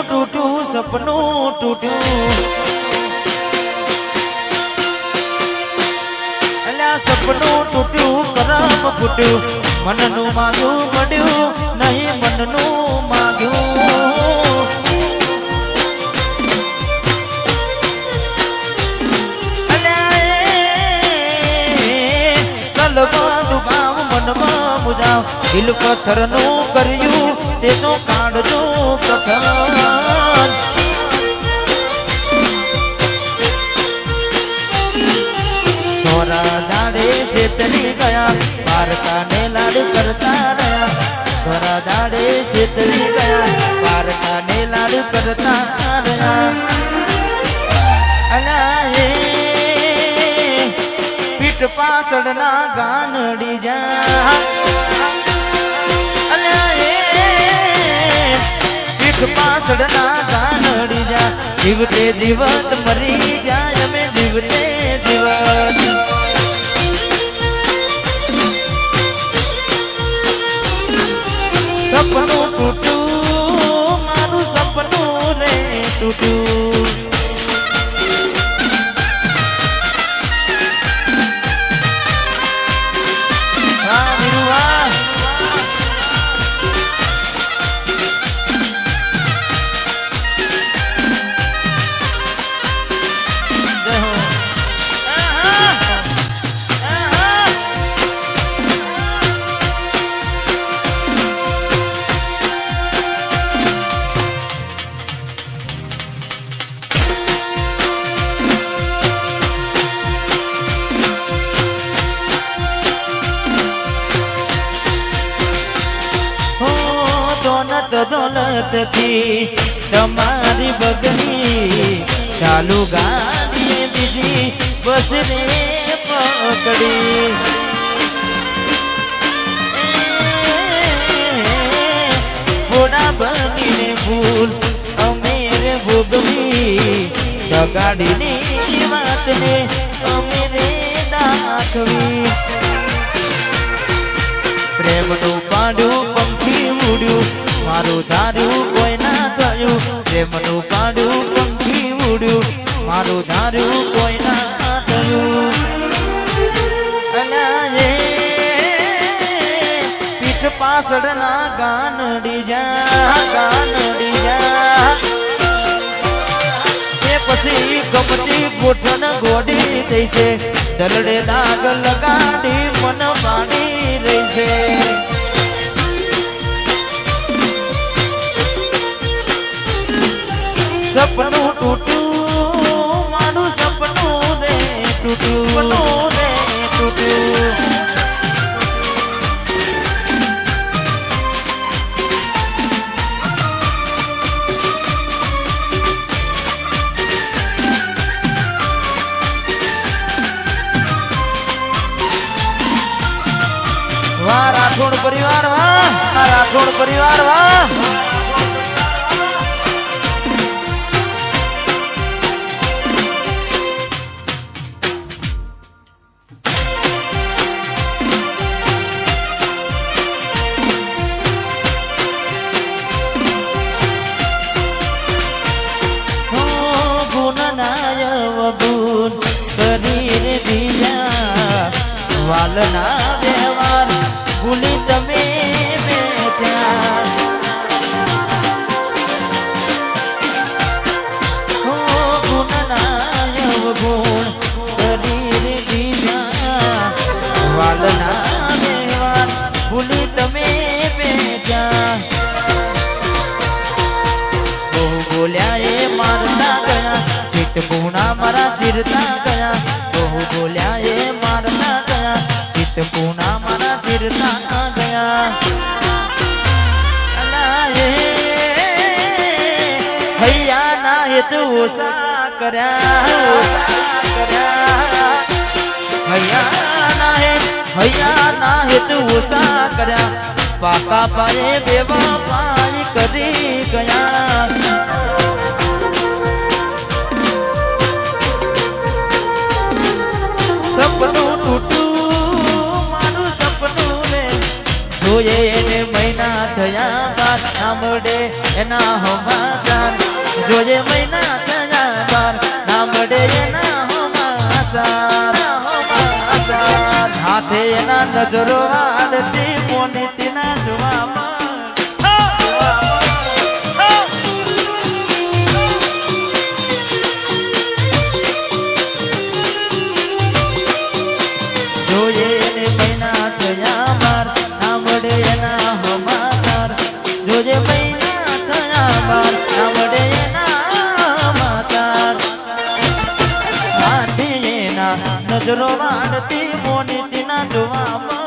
તૂટ્યું સપનું તૂટ્યું અલ્યા સપનું તૂટ્યું કરમ ફૂટ્યું મનનું માગ્યું મળ્યું નહીં મનનું માગ્યું અલ્યા કલમાં દુબાવ મનમાં મુજાવ દિલ પથ્થરનું કર્યું તેનો કાઢજો કથન થોડા દાડે છેતરી ગયા પારકાને લાડ કરતા રહ્યા થોડા દાડે છેતરી ગયા પારકાને લાડ કરતા રહ્યા અલા એ પીઠ પાછળના ગાનડી જા પાછળના ગાનડી જા જીવતે જીવત મરી જાય અમે જીવતે જીવત સપનું તૂટ્યું મારું સપનું રે તૂટ્યું હા નિરુવા દોલત થી તમારી બગડી ચાલુ ગાડી બીજી બસ રે પકડી ઘોડા બનીને ભૂલ અમે રે ભોગવી દગાડીની વાતને અમે રે દાખવી પ્રેમનું પાડું પંખી ઉડ્યું મારું ધાર્યું કોઈ ના થયું પ્રેમનું પાડું પંખી ઉડ્યું મારું ધાર્યું કોઈ ના થયું અલા પીઠ પાછળના ગાનડી જા એ પછી ગમતી ગોઠણ ગોડી થઈ છે દલડે દાગ લગાડી મન માની રહી છે સપનું તૂટ્યું મારું સપનું રે તૂટ્યું રે તૂટ્યું વાહ રાઠોડ પરિવાર વાહ રાઠોડ પરિવાર વાહ વાલના વ્યવહાર ભૂલી તમે બેઠ્યા હો ગુણના ગુણ કરી દીધા વાલના વ્યવહાર ભૂલી તમે બેઠ્યા બહુ બોલ્યા એ મારતા ગયા ચિત્ત ગુણા મારા ચીરતા ગયા બહુ બોલ્યા એ મારતા પૂના મારા ચીરતા ગયા હૈયા ના હેત ઓછા કર્યા હૈયા ના હેત ઓછા કર્યા પાકા પાયે બેવા પાય કરી ગયા સપનું તૂટ્યું જોઈએ એને મહિના થયા બાર ના મળે એના સમાચાર જોઈએ મહિના થયા બાર ના મળે એના સમાચાર હાથે એના નજરો આડતી મોનીતીના જોવામાં જોઈએ એને મહિના થયા બાર ના મળે એના સમાચાર જોઈએ મહિના થયા બાર ના મળે એના સમાચાર હાથે એના નજરો વાળતી મોનીતીના જોવામાં